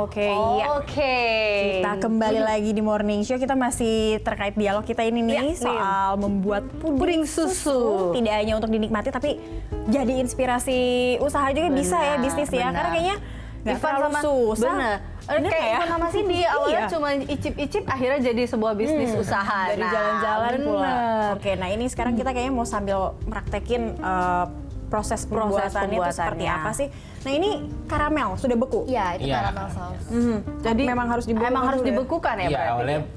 Oke. Kita kembali lagi di Morning Show. Kita masih terkait dialog kita ini nih soal membuat puding susu. Tidak hanya untuk dinikmati tapi jadi inspirasi usaha juga bisa ya, bisnis ya. Karena kayaknya nggak terlalu susah. Kayak Ivan sama Cindy awalnya cuma icip-icip, akhirnya jadi sebuah bisnis usaha. Dari jalan-jalan pula. Oke, nah ini sekarang kita kayaknya mau sambil praktekin proses pembuatannya itu seperti apa sih? Nah ini karamel sudah beku. Iya, itu karamel saus. Jadi memang harus dibekukan. Emang harus dibekukan ya? Iya,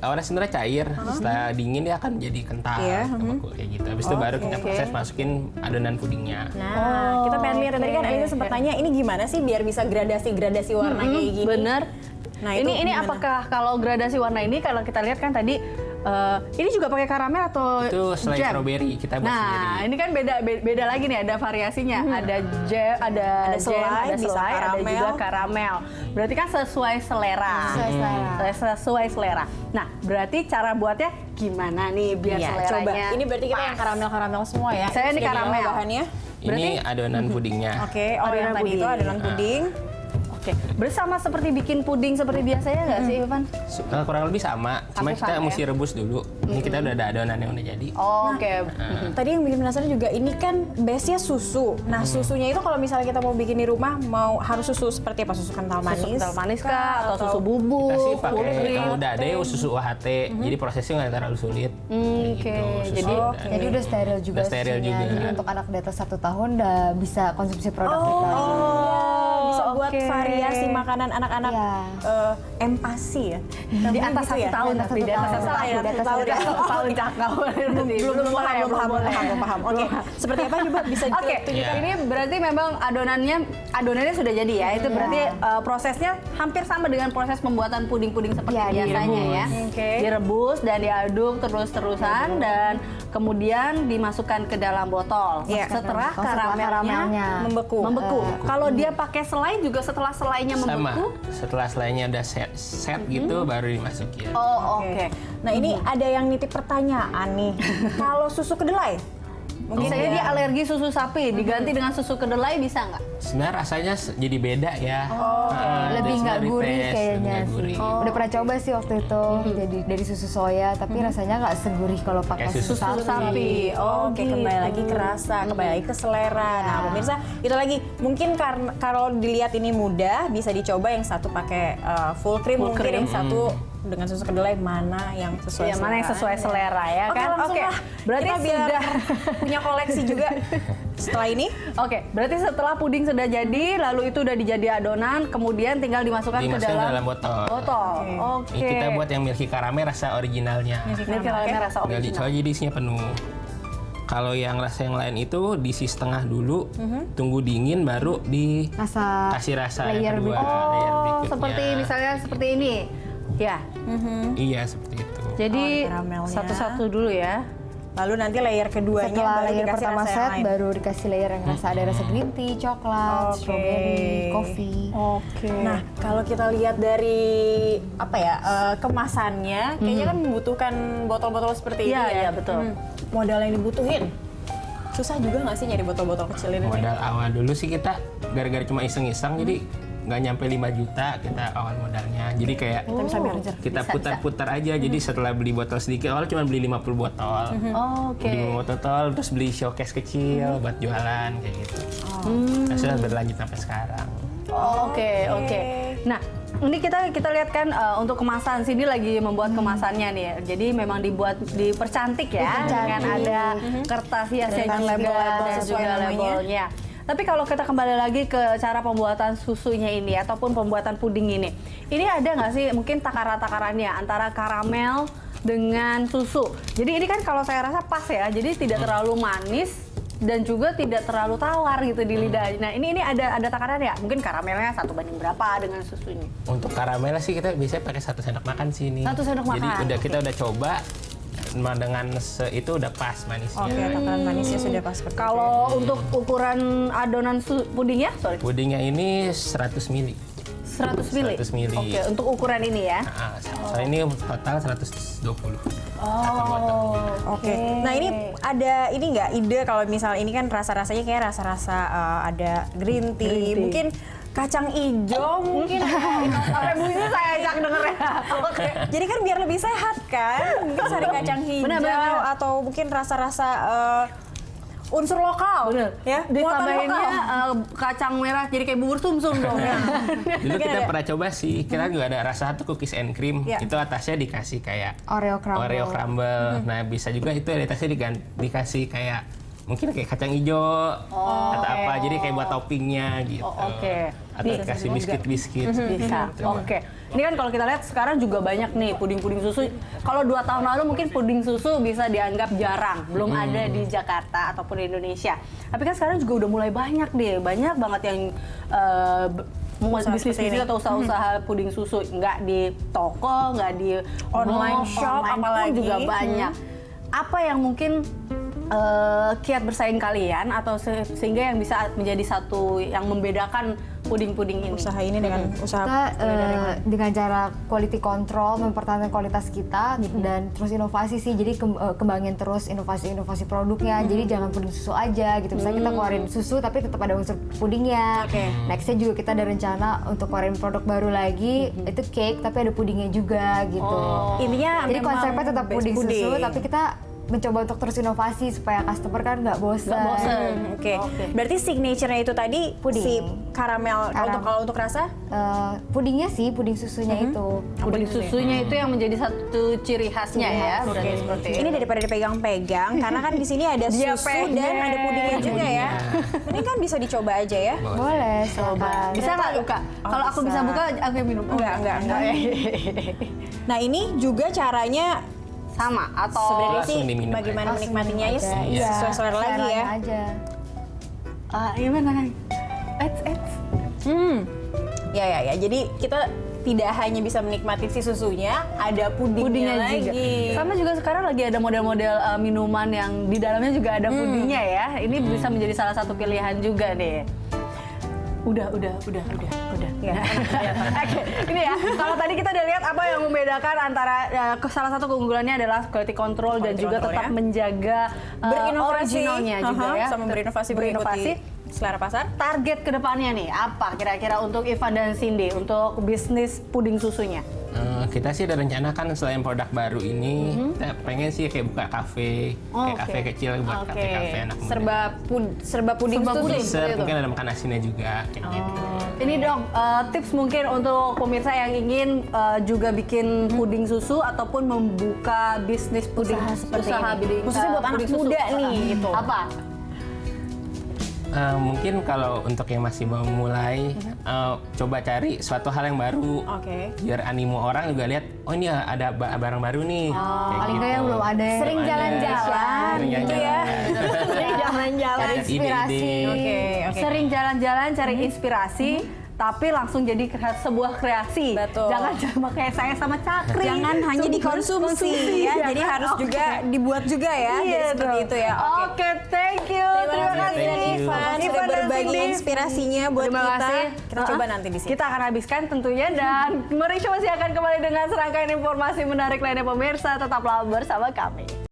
awalnya sebenarnya cair. Setelah dingin dia akan jadi kental, beku kayak gitu. Habis itu baru kita proses masukin adonan pudingnya. Nah, kita pengen lihat tadi kan Elisa sempat tanya ini gimana sih biar bisa gradasi warna kayak gini. Bener. Nah, ini apakah kalau gradasi warna ini kalau kita lihat kan tadi ini juga pakai karamel atau itu selai jam? strawberry kita buat sendiri. Nah, ini kan beda lagi nih, ada variasinya. Ada jam, ada selai, ada juga karamel. Berarti kan sesuai selera. Sesuai selera. Nah, berarti cara buatnya gimana nih biar seleranya? Coba. Ini berarti kita yang karamel semua ya. Saya ini karamel. Bahannya. Ini adonan pudingnya. Oke, yang tadi itu adonan puding. Oke, bersama seperti bikin puding seperti biasanya nggak sih, Ivan? Kurang lebih sama, cuma kita mesti rebus dulu. Ini kita udah ada adonan yang udah jadi. Oke. Tadi yang bikin penasaran juga ini kan base-nya susu. Nah, susunya itu kalau misalnya kita mau bikin di rumah harus susu seperti apa? Susu kental manis? Susu kental manis kah? Atau susu bubuk? Kita sih pakai yang udah ada ya susu UHT. Jadi prosesnya nggak terlalu sulit. Oke. Jadi udah steril juga. Udah steril juga. Jadi untuk anak di atas 1 tahun udah bisa konsumsi produk kita. Bisa buat variasi makanan anak-anak empasi ya. Di atas 1 tahun tapi di atas 1 tahun. Di atas 1 tahun cakap. Belum paham. Oke. Seperti apa coba bisa tunjukkan? Ini berarti memang adonannya sudah jadi ya. Itu berarti prosesnya hampir sama dengan proses pembuatan puding-puding seperti biasanya ya. Direbus dan diaduk terus-terusan dan kemudian dimasukkan ke dalam botol. Setelah karamelnya membeku. Kalau dia pakai selai juga setelah selainya membeku? Sama. Setelah selainya udah set gitu baru dimasukin. Oke. Nah, ini ada yang nitip pertanyaan nih. Kalau susu kedelai Misalnya dia alergi susu sapi, diganti dengan susu kedelai bisa nggak? Sebenarnya rasanya jadi beda ya. Lebih nggak gurih kayaknya sih. Udah pernah coba sih waktu itu, jadi dari susu soya, tapi rasanya nggak segurih kalau pakai susu sapi. Oke, kembali lagi ke rasa, kembali lagi ke selera. Nah, pemirsa, itu lagi mungkin karena kalau dilihat ini mudah, bisa dicoba yang satu pakai full cream, mungkin yang satu dengan susu kedelai mana yang sesuai selera. Mana yang sesuai selera ya kan? Oke. Berarti kita sudah punya koleksi juga setelah ini. Oke, berarti setelah puding sudah jadi, lalu itu udah dijadi adonan, kemudian tinggal dimasukkan ke dalam botol. Oke. Kita buat yang milky caramel rasa originalnya. Milky caramel rasa original. Tinggal dicoba jadi isinya penuh. Kalau yang rasa yang lain itu diisi setengah dulu, tunggu dingin baru dikasih rasa layer yang kedua, layer berikutnya. Seperti misalnya seperti ini. Ya. Iya, seperti itu. Jadi satu-satu dulu ya. Lalu nanti layer keduanya setelah baru layer dikasih pertama rasa set yang lain. baru dikasih layer yang rasa ada rasa green tea, coklat, strawberry, coffee. Nah, kalau kita lihat dari kemasannya, kayaknya kan membutuhkan botol-botol seperti ini ya. Iya, betul. Modal yang dibutuhin. Susah juga nggak sih nyari botol-botol kecil ini? Modal awal dulu sih kita gara-gara cuma iseng-iseng jadi nggak nyampe 5 juta kita awal modalnya. Jadi kayak kita putar-putar aja. Jadi setelah beli botol sedikit, awal cuma beli 50 botol. Beli 50 botol, terus beli showcase kecil buat jualan kayak gitu. Nah, sudah berlanjut sampai sekarang. Oke. Nah, ini kita lihat kan untuk kemasan, sini lagi membuat kemasannya nih. Jadi memang dipercantik ya dengan ada kertas hiasnya dan juga labelnya. Tapi kalau kita kembali lagi ke cara pembuatan susunya ini ataupun pembuatan puding ini ada nggak sih mungkin takaran-takarannya antara karamel dengan susu? Jadi ini kan kalau saya rasa pas ya, jadi tidak terlalu manis dan juga tidak terlalu tawar gitu di lidah. Nah ini ada takaran ya? Mungkin karamelnya 1 banding berapa dengan susunya? Untuk karamel sih kita biasanya pakai 1 sendok makan sih ini. 1 sendok makan. Jadi kita udah coba. Dengan itu udah pas manisnya. Takaran manisnya sudah pas. Kalau untuk ukuran adonan pudingnya, pudingnya ini 100 ml. 100 ml. Oke, untuk ukuran ini ya. Nah, ini total 120. Oke. Nah, ini ada ide kalau misal ini kan rasa-rasanya kayak rasa-rasa ada green tea. Mungkin kacang ijo mungkin. Sampai bunyi saya ajak denger ya. Oke. Jadi kan biar lebih sehat kan, mungkin sari kacang hijau Benar. atau mungkin rasa-rasa unsur lokal, Bener. ya. Buatan Ditambahinnya lokal. kacang merah jadi kayak bubur sumsum dong. Dulu kita pernah coba sih, kita juga ada rasa satu cookies and cream. Ya. Itu atasnya dikasih kayak Oreo crumble. Nah bisa juga itu di atasnya dikasih kayak mungkin kayak kacang hijau atau apa. Jadi kayak buat toppingnya gitu. Oh, oke. Atau dikasih biskuit-biskuit. Bisa. Oke. Ini kan kalau kita lihat sekarang juga banyak nih puding-puding susu. Kalau 2 tahun lalu mungkin puding susu bisa dianggap jarang, belum ada di Jakarta ataupun di Indonesia. Tapi kan sekarang juga udah mulai banyak deh, banyak banget yang bisnis-bisnis atau usaha-usaha puding susu, nggak di toko, nggak di Online mall, shop, online pun apalagi. juga banyak. Apa yang mungkin kiat bersaing kalian atau sehingga yang bisa menjadi satu yang membedakan puding-puding ini? Usaha ini dengan usaha Kita dengan cara quality control, mempertahankan kualitas kita dan terus inovasi sih. Jadi kembangin terus inovasi-inovasi produknya. Jadi jangan puding susu aja gitu. Misalnya kita keluarin susu tapi tetap ada unsur pudingnya. Nextnya juga kita ada rencana untuk keluarin produk baru lagi. Itu cake tapi ada pudingnya juga gitu. intinya Jadi memang konsepnya tetap puding susu puding. tapi kita mencoba untuk terus inovasi supaya customer kan nggak bosan. Nggak bosan. Oke. Berarti signature-nya itu tadi Puding. si karamel. Kalau untuk rasa Pudingnya sih, puding susunya itu. Puding susunya itu yang menjadi satu ciri khasnya ya, berarti seperti ini daripada dipegang-pegang karena kan di sini ada Dia susu pengen. dan ada pudingnya juga ya. Ini kan bisa dicoba aja ya. Boleh, silakan. Bisa nggak buka? Kalau aku bisa buka, aku yang minum. Enggak. Nah, ini juga caranya Sama atau sebenarnya sih Langsung diminum bagaimana aja. menikmatinya ya Langsung diminum aja. sesuai selera lagi ya. Seleranya aja. gimana? Eits. Ya. Jadi kita tidak hanya bisa menikmati si susunya, ada pudingnya lagi. juga. Sama juga sekarang lagi ada model-model minuman yang di dalamnya juga ada pudingnya ya. Ini bisa menjadi salah satu pilihan juga deh. Udah. Ya. Oke, ini ya. Kalau tadi kita udah lihat apa yang membedakan antara salah satu keunggulannya adalah quality control dan Quality juga control tetap ya. menjaga originalnya juga ya. sama berinovasi mengikuti selera pasar. Target kedepannya nih apa kira-kira untuk Ivan dan Cindy untuk bisnis puding susunya? Kita sih ada rencana kan selain produk baru ini, kita pengen sih kayak buka kafe, kayak kafe kecil buat kafe-kafe anak muda. Serba puding Serba susu. puding. Dessert, seperti itu. mungkin ada makan asinnya juga kayak gitu. Ini dong tips mungkin untuk pemirsa yang ingin juga bikin puding susu ataupun membuka bisnis puding Usaha seperti ini. Khususnya buat anak puding susu. muda nih, gitu. Apa? Mungkin kalau untuk yang masih mau mulai, coba cari suatu hal yang baru. Oke. Biar animo orang juga lihat, oh ini ada barang baru nih. Kayak Paling nggak yang belum ada. Sering Belum ada. jalan-jalan Sering gitu ya. Sering jalan-jalan. Cari inspirasi. Ide-ide. Oke. Sering jalan-jalan cari inspirasi, tapi langsung jadi sebuah kreasi. Betul. Jangan cuma kayak saya sama Cakri. Jangan hanya dikonsumsi ya. Jadi kan? harus Oke. juga dibuat juga ya. Jadi Iya seperti dong. itu ya. Oke, thank you. Terima kasih Thank you. Ivan sudah Ivan dan berbagi Cindy. inspirasinya buat Terima kita. kasih. Kita coba nanti di sini. Kita akan habiskan tentunya dan Merisho masih akan kembali dengan serangkaian informasi menarik lainnya pemirsa. Tetaplah bersama kami.